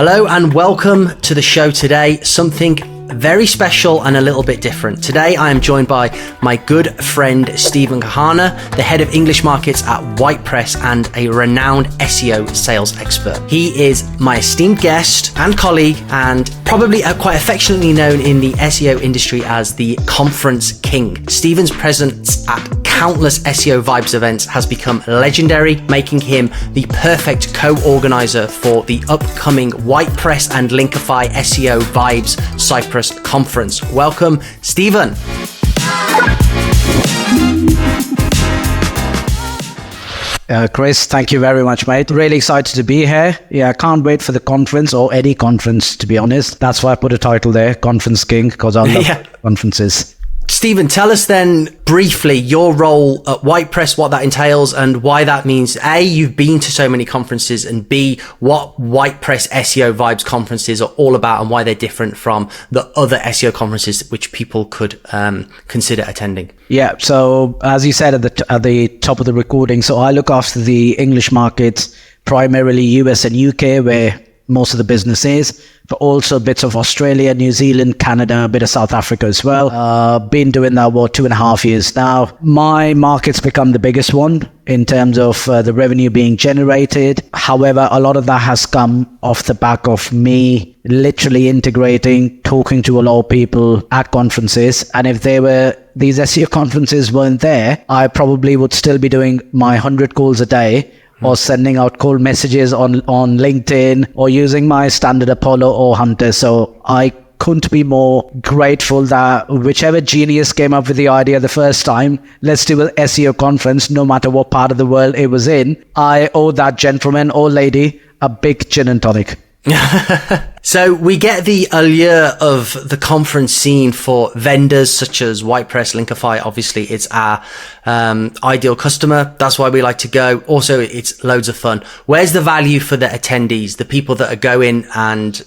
Hello and welcome to the show today. Something very special and a little bit different. Today I am joined by my good friend Stephen Khanna, the head of English markets at WhitePress and a renowned SEO sales expert. He is my esteemed guest and colleague and probably quite affectionately known in the SEO industry as the Conference King. Stephen's presence at countless SEO Vibes events has become legendary, making him the perfect co-organizer for the upcoming WhitePress and Linkifi SEO Vibes Cyprus conference. Welcome, Stephen. Chris, thank you very much, mate. Really excited to be here. Yeah, I can't wait for the conference or any conference, to be honest. That's why I put a title there, Conference King, because I love conferences. Stephen, tell us then briefly your role at WhitePress, what that entails and why that means A, you've been to so many conferences, and B, what WhitePress SEO Vibes conferences are all about and why they're different from the other SEO conferences which people could consider attending. Yeah, so as you said at the top of the recording, so I look after the English markets, primarily US and UK, where most of the business is, but also bits of Australia, New Zealand, Canada, a bit of South Africa as well. Been doing that for 2.5 years now. My market's become the biggest one in terms of the revenue being generated. However, a lot of that has come off the back of me literally integrating, talking to a lot of people at conferences. And if these SEO conferences weren't there, I probably would still be doing my 100 calls a day, or sending out cold messages on LinkedIn, or using my standard Apollo or Hunter. So I couldn't be more grateful that whichever genius came up with the idea the first time, let's do an SEO conference, no matter what part of the world it was in, I owe that gentleman or lady a big gin and tonic. So we get the allure of the conference scene for vendors such as WhitePress, Linkifi. Obviously, it's our ideal customer. That's why we like to go. Also, it's loads of fun. Where's the value for the attendees, the people that are going and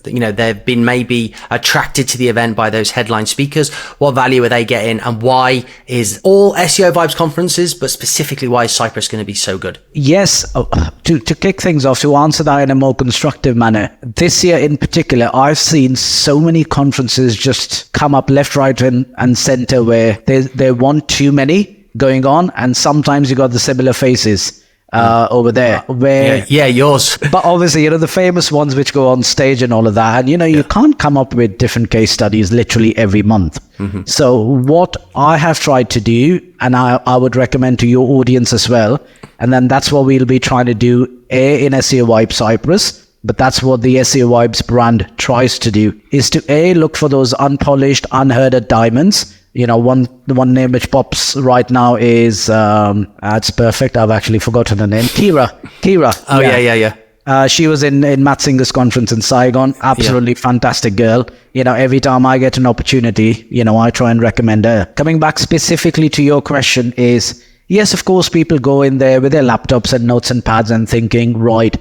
they've been maybe attracted to the event by those headline speakers? What value are they getting, and why is all SEO Vibes conferences, but specifically why is Cyprus going to be so good? Yes, to kick things off, to answer that in a more constructive manner, this year in particular, I've seen so many conferences just come up left, right, and center where there weren't too many going on, and sometimes you got the similar faces over there where yours. But obviously, the famous ones which go on stage and all of that, and you can't come up with different case studies literally every month. So what I have tried to do, and I would recommend to your audience as well, and then that's what we'll be trying to do in SEO Vibes Cyprus, but that's what the SEO Vibes brand tries to do, is to look for those unpolished, unheard of diamonds. One name which pops right now is, it's perfect. I've actually forgotten her name. Kira. Oh, yeah. She was in Matt Singer's conference in Saigon. Absolutely fantastic girl. Every time I get an opportunity, I try and recommend her. Coming back specifically to your question is, yes, of course, people go in there with their laptops and notes and pads and thinking, right,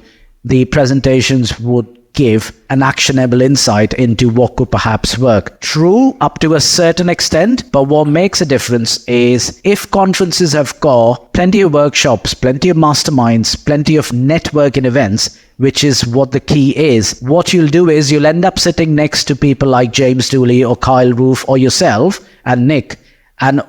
the presentations would give an actionable insight into what could perhaps work. True, up to a certain extent, but what makes a difference is if conferences have got plenty of workshops, plenty of masterminds, plenty of networking events, which is what the key is, what you'll do is you'll end up sitting next to people like James Dooley or Kyle Roof or yourself and Nick, and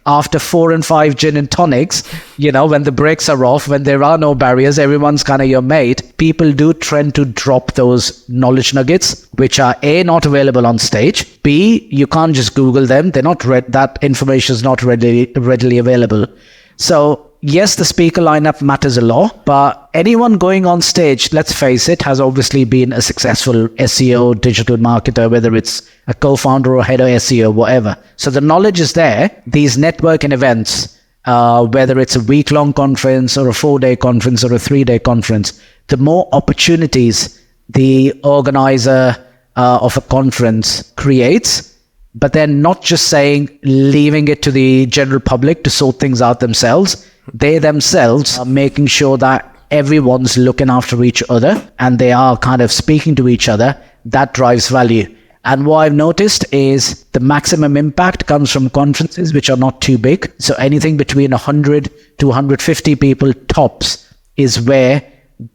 after 4 and 5 gin and tonics, when the brakes are off, when there are no barriers, everyone's kind of your mate, people do trend to drop those knowledge nuggets, which are A, not available on stage, B, you can't just Google them, that information is not readily available. So yes, the speaker lineup matters a lot, but anyone going on stage, let's face it, has obviously been a successful SEO digital marketer, whether it's a co-founder or head of SEO, whatever. So the knowledge is there. These networking events, whether it's a week-long conference or a 4-day conference or a 3-day conference, the more opportunities the organizer of a conference creates, but they're not just leaving it to the general public to sort things out themselves. They themselves are making sure that everyone's looking after each other and they are kind of speaking to each other. That drives value. And what I've noticed is the maximum impact comes from conferences which are not too big. So anything between 100 to 150 people tops is where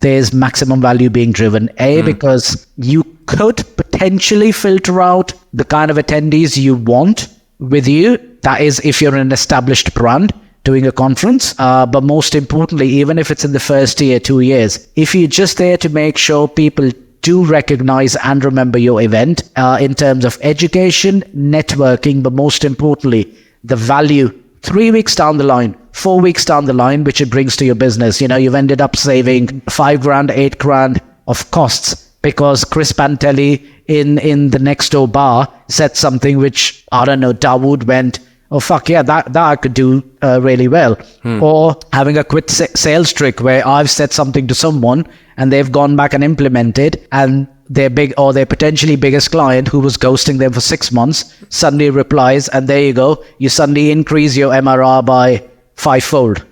there's maximum value being driven. Because you could potentially filter out the kind of attendees you want with you. That is, if you're an established brand doing a conference. But most importantly, even if it's in the first year, 2 years, if you're just there to make sure people do recognize and remember your event in terms of education, networking, but most importantly, the value 3 weeks down the line, 4 weeks down the line, which it brings to your business. You've ended up saving $5,000, $8,000 of costs because Chris Pantelli in the next door bar said something which, I don't know, Dawood went, oh fuck yeah, that I could do really well. Or having a quick sales trick where I've said something to someone and they've gone back and implemented, and their potentially biggest client who was ghosting them for 6 months suddenly replies, and there you go, you suddenly increase your MRR by 5-fold.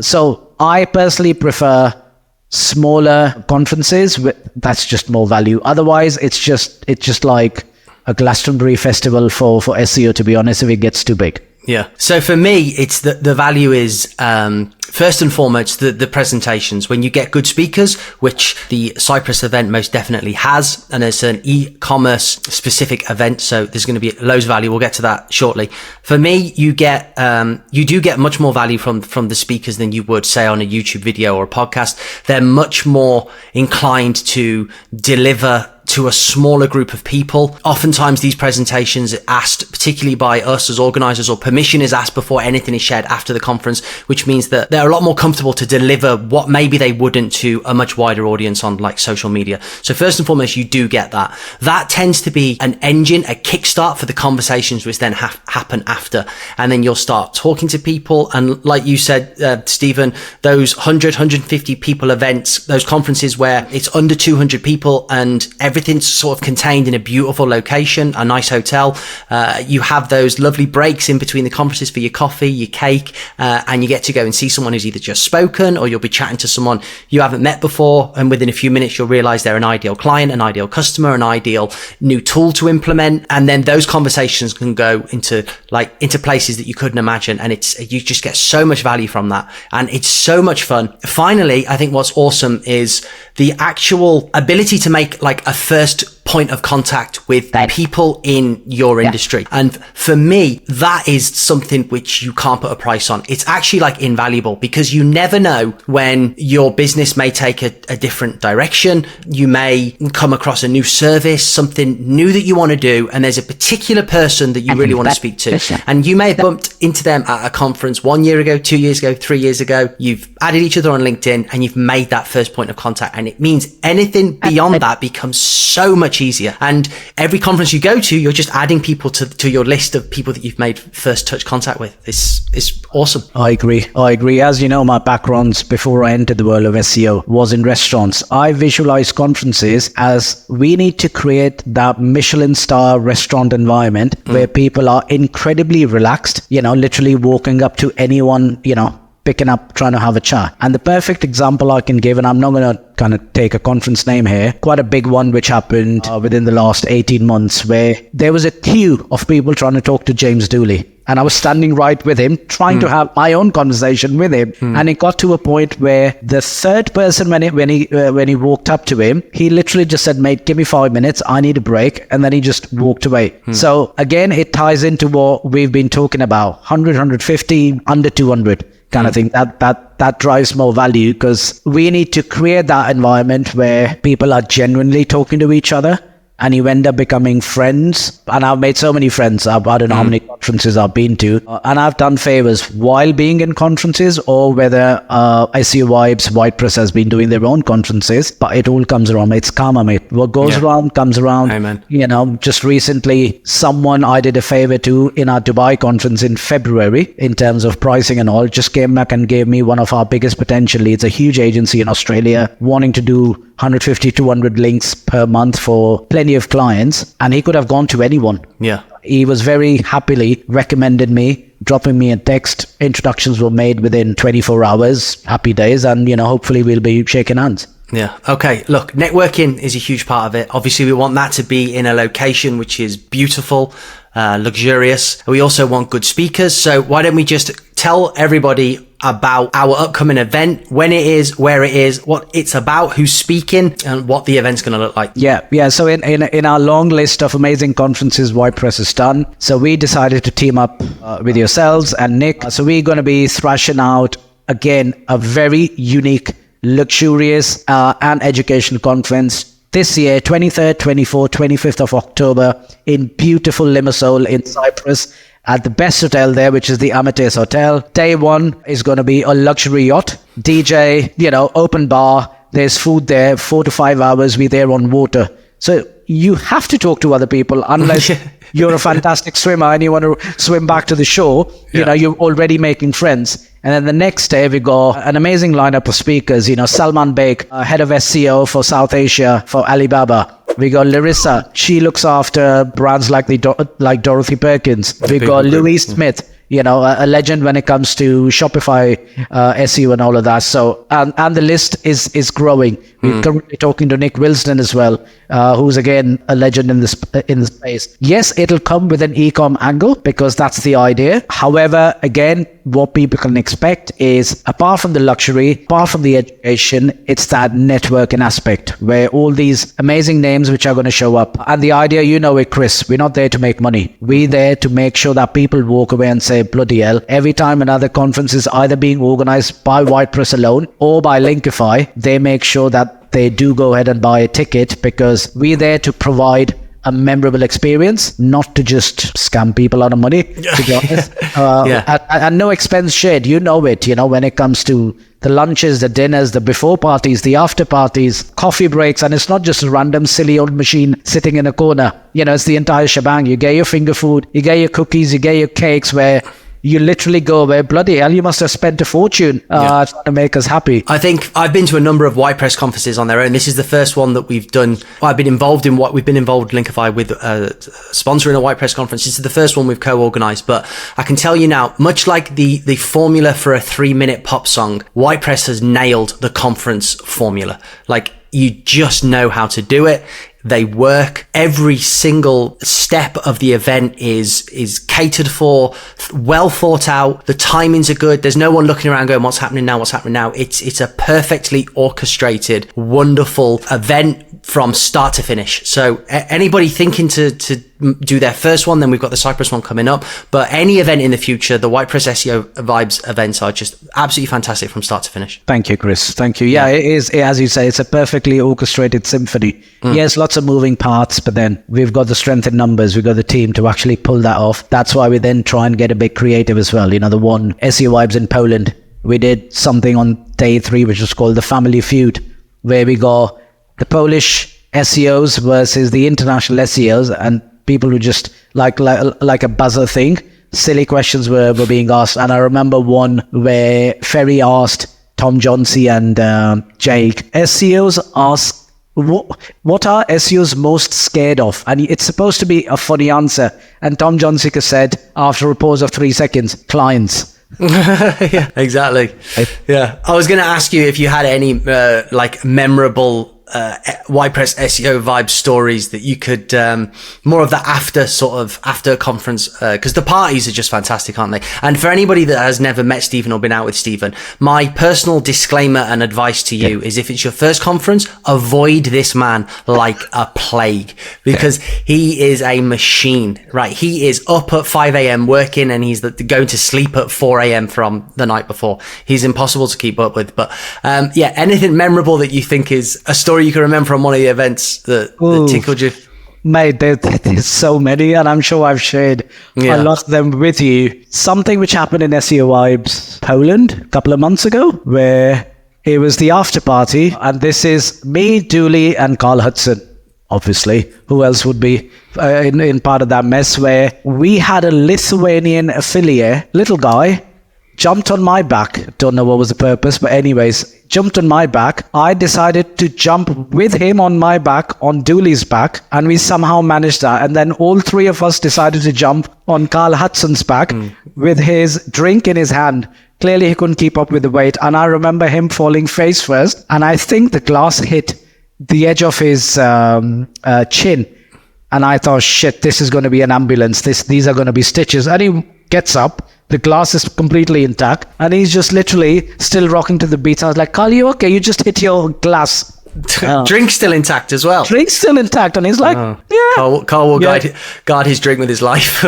So I personally prefer smaller conferences. That's just more value. Otherwise, it's just like a Glastonbury festival for SEO, to be honest, if it gets too big. Yeah. So for me, it's the value is, first and foremost, the presentations. When you get good speakers, which the Cyprus event most definitely has, and it's an e-commerce specific event, so there's going to be loads of value. We'll get to that shortly. For me, you do get much more value from the speakers than you would, say, on a YouTube video or a podcast. They're much more inclined to deliver to a smaller group of people. Oftentimes these presentations are asked, particularly by us as organizers, or permission is asked before anything is shared after the conference, which means that they're a lot more comfortable to deliver what maybe they wouldn't to a much wider audience on like social media. So first and foremost, you do get that. That tends to be an engine, a kickstart for the conversations which then happen after. And then you'll start talking to people. And like you said, Stephen, those 100, 150 people events, those conferences where it's under 200 people and everything's sort of contained in a beautiful location, a nice hotel. You have those lovely breaks in between the conferences for your coffee, your cake, and you get to go and see someone who's either just spoken, or you'll be chatting to someone you haven't met before. And within a few minutes, you'll realize they're an ideal client, an ideal customer, an ideal new tool to implement. And then those conversations can go into places that you couldn't imagine. And you just get so much value from that. And it's so much fun. Finally, I think what's awesome is the actual ability to make like a first point of contact with people in your industry. And for me, that is something which you can't put a price on. It's actually like invaluable, because you never know when your business may take a different direction. You may come across a new service, something new that you want to do, and there's a particular person that you really want to speak to. And you may have bumped into them at a conference 1 year ago, 2 years ago, 3 years ago. You've added each other on LinkedIn and you've made that first point of contact. And it means anything beyond that becomes so much easier. And every conference you go to, you're just adding people to your list of people that you've made first touch contact with. It's awesome. I agree. As you know, my background before I entered the world of SEO was in restaurants. I visualize conferences as we need to create that Michelin star restaurant environment where people are incredibly relaxed, literally walking up to anyone, picking up, trying to have a chat. And the perfect example I can give, and I'm not going to kind of take a conference name here, quite a big one which happened within the last 18 months, where there was a queue of people trying to talk to James Dooley. And I was standing right with him, trying to have my own conversation with him. And it got to a point where the third person, when he walked up to him, he literally just said, "Mate, give me 5 minutes. I need a break." And then he just walked away. So again, it ties into what we've been talking about: 100, 150, under 200 kind of thing. That drives more value, because we need to create that environment where people are genuinely talking to each other, and you end up becoming friends. And I've made so many friends. I don't know how many conferences I've been to, and I've done favors while being in conferences, or whether SEO Vibes, White Press has been doing their own conferences, but it all comes around. It's karma, mate. What goes around comes around. Amen. Just recently, someone I did a favor to in our Dubai conference in February, in terms of pricing and all, just came back and gave me one of our biggest potential leads, a huge agency in Australia, wanting to do 150, 200 links per month for plenty of clients, and he could have gone to anyone. Yeah. He was very happily recommended me, dropping me a text. Introductions were made within 24 hours. Happy days. And, hopefully we'll be shaking hands. Yeah. Okay. Look, networking is a huge part of it. Obviously, we want that to be in a location which is beautiful, luxurious. We also want good speakers. So why don't we just tell everybody about our upcoming event, when it is, where it is, what it's about, who's speaking, and what the event's going to look like. Yeah. So in our long list of amazing conferences WhitePress has done, so we decided to team up with yourselves and Nick. So we're going to be thrashing out, again, a very unique, luxurious and educational conference this year, 23rd, 24th, 25th of October in beautiful Limassol in Cyprus, at the best hotel there, which is the Amathus Hotel. Day one is going to be a luxury yacht, DJ, open bar. There's food there, 4 to 5 hours. We're there on water. So you have to talk to other people unless you're a fantastic swimmer and you want to swim back to the shore. You're already making friends. And then the next day, we got an amazing lineup of speakers. Salman Baig, head of SEO for South Asia for Alibaba. We got Laricea. She looks after brands like Dorothy Perkins. We got Louis Smith, a legend when it comes to Shopify SEO and all of that. So, and the list is growing. We're currently talking to Nick Wilson as well, who's again a legend in the space. Yes, it'll come with an e-com angle because that's the idea. However, again, what people can expect is, apart from the luxury, apart from the education, it's that networking aspect where all these amazing names which are going to show up. And the idea, it, Chris, we're not there to make money. We're there to make sure that people walk away and say, bloody hell, every time another conference is either being organized by WhitePress alone or by Linkifi, they make sure that they do go ahead and buy a ticket, because we're there to provide a memorable experience, not to just scam people out of money, to be honest. And no expense shared, when it comes to the lunches, the dinners, the before parties, the after parties, coffee breaks, and it's not just a random silly old machine sitting in a corner. It's the entire shebang. You get your finger food, you get your cookies, you get your cakes, where you literally go away, bloody hell, you must have spent a fortune trying to make us happy. I think I've been to a number of WhitePress conferences on their own. This is the first one that we've done. I've been involved in we've been involved Linkifi with sponsoring a WhitePress conference. This is the first one we've co-organized, but I can tell you now, much like the formula for a 3-minute pop song, WhitePress has nailed the conference formula. Like, you just know how to do it. They work. Every single step of the event is catered for, well thought out. The timings are good. There's no one looking around going, what's happening now? It's a perfectly orchestrated, wonderful event from start to finish. So anybody thinking to do their first one, then we've got the Cyprus one coming up. But any event in the future, the WhitePress SEO Vibes events are just absolutely fantastic from start to finish. Thank you, Chris. Thank you. Yeah, it is, as you say, it's a perfectly orchestrated symphony. Yes, lots of moving parts, but then we've got the strength in numbers. We've got the team to actually pull that off. That's why we then try and get a bit creative as well. The one SEO Vibes in Poland, we did something on day 3, which was called the Family Feud, where we got the Polish SEOs versus the international SEOs, and people who just like a buzzer thing. Silly questions were being asked. And I remember one where Ferry asked Tom Johnsey and Jake, SEOs ask, what are SEOs most scared of? And it's supposed to be a funny answer. And Tom Johnsey said, after a pause of 3 seconds, clients. Yeah, exactly. Yeah. I was going to ask you if you had any memorable WhitePress SEO vibe stories that you could more of the after conference, because the parties are just fantastic, aren't they? And for anybody that has never met Stephen or been out with Stephen, my personal disclaimer and advice to you is, if it's your first conference, avoid this man like a plague, because he is a machine, right? He is up at 5 a.m. working, and he's going to sleep at 4 a.m. from the night before. He's impossible to keep up with. But anything memorable that you think is a story you can remember from one of the events that tickled you? Mate, there's so many, and I'm sure I've shared a lot of them with you. Something which happened in SEO Vibes Poland a couple of months ago, where it was the after party, and this is me, Dooley, and Carl Hudson. Obviously, who else would be in part of that mess, where we had a Lithuanian affiliate, little guy, jumped on my back. Don't know what was the purpose, but anyways, jumped on my back. I decided to jump with him on my back, on Dooley's back, and we somehow managed that. And then all 3 of us decided to jump on Carl Hudson's back with his drink in his hand. Clearly, he couldn't keep up with the weight. And I remember him falling face first. And I think the glass hit the edge of his chin. And I thought, shit, this is going to be an ambulance. These are going to be stitches. And he gets up, The glass is completely intact. And he's just literally still rocking to the beat. I was like, Carl, you okay? You just hit your glass. Drink's still intact as well. Drink's still intact. And he's like, yeah. Carl will guard his drink with his life.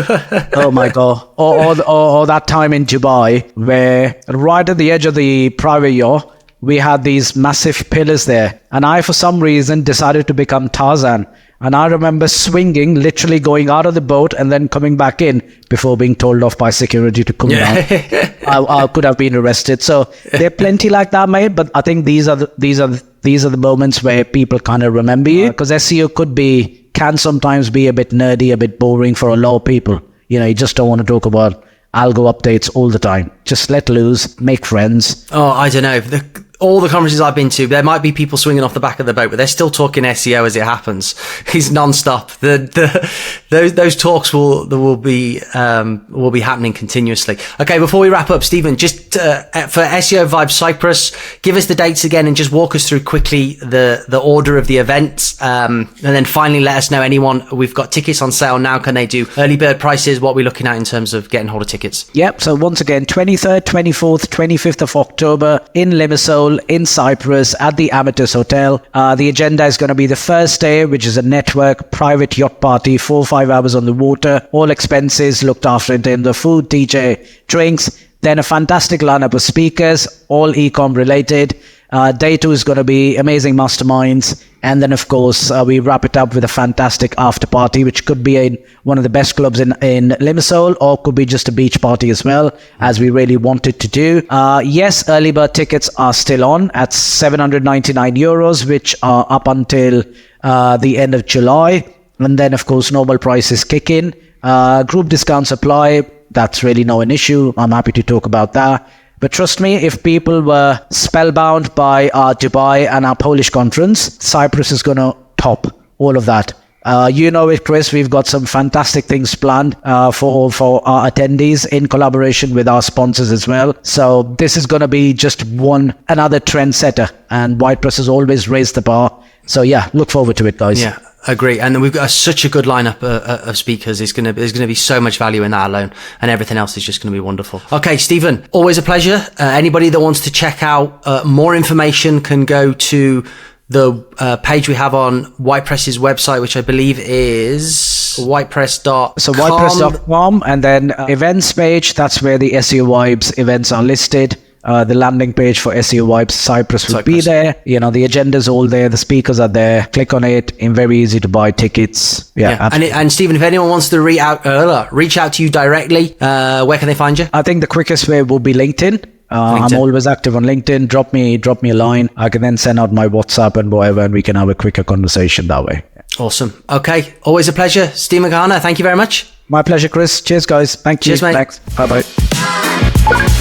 Oh my God. Or that time in Dubai where right at the edge of the private yacht, we had these massive pillars there. And I, for some reason, decided to become Tarzan. And I remember swinging, literally going out of the boat and then coming back in before being told off by security to come down. I could have been arrested. So there are plenty like that, mate. But I think these are the moments where people kind of remember you, because SEO can sometimes be a bit nerdy, a bit boring for a lot of people. You know, you just don't want to talk about algo updates all the time. Just let loose, make friends. Oh, I don't know. All the conferences I've been to, there might be people swinging off the back of the boat, but they're still talking SEO as it happens. It's non-stop. Those talks will be happening continuously. Okay, before we wrap up, Stephen, just for SEO Vibes Cyprus, give us the dates again and just walk us through quickly the order of the events, and then finally let us know we've got tickets on sale now. Can they do early bird prices? What are we looking at in terms of getting hold of tickets? Yep. So once again, 23rd, 24th, 25th of October in Limassol, in Cyprus, at the Amathus Hotel. The agenda is going to be the first day, which is a network private yacht party, 4 or 5 hours on the water, all expenses looked after in the food, DJ, drinks. Then a fantastic lineup of speakers, all e-com related. Day 2 is going to be amazing masterminds. And then, of course, we wrap it up with a fantastic after party, which could be in one of the best clubs in Limassol, or could be just a beach party as well, as we really wanted to do. Yes, early bird tickets are still on at €799, which are up until the end of July. And then, of course, normal prices kick in. Group discounts apply. That's really no an issue. I'm happy to talk about that. But trust me, if people were spellbound by our Dubai and our Polish conference, Cyprus is going to top all of that. You know it, Chris. We've got some fantastic things planned for our attendees in collaboration with our sponsors as well. So this is going to be just another trendsetter, and White Press has always raised the bar. So yeah, look forward to it, guys. Yeah. Agree, and we've got such a good lineup of speakers. There's going to be so much value in that alone, and everything else is just going to be wonderful. Okay, Stephen, always a pleasure. Anybody that wants to check out more information can go to the page we have on White Press's website, which I believe is whitepress.com. So whitepress.com, and then events page. That's where the SEO Vibes events are listed. The landing page for SEO Vibes Cyprus will be there. You know, the agenda's all there. The speakers are there. Click on it. And very easy to buy tickets. Yeah. And Stephen, if anyone wants to reach out to you directly, where can they find you? I think the quickest way will be LinkedIn. I'm always active on LinkedIn. Drop me a line. I can then send out my WhatsApp and whatever, and we can have a quicker conversation that way. Awesome. Okay. Always a pleasure. Stephen Khanna, thank you very much. My pleasure, Chris. Cheers, guys. Thank you. Cheers, mate. Thanks. Bye-bye.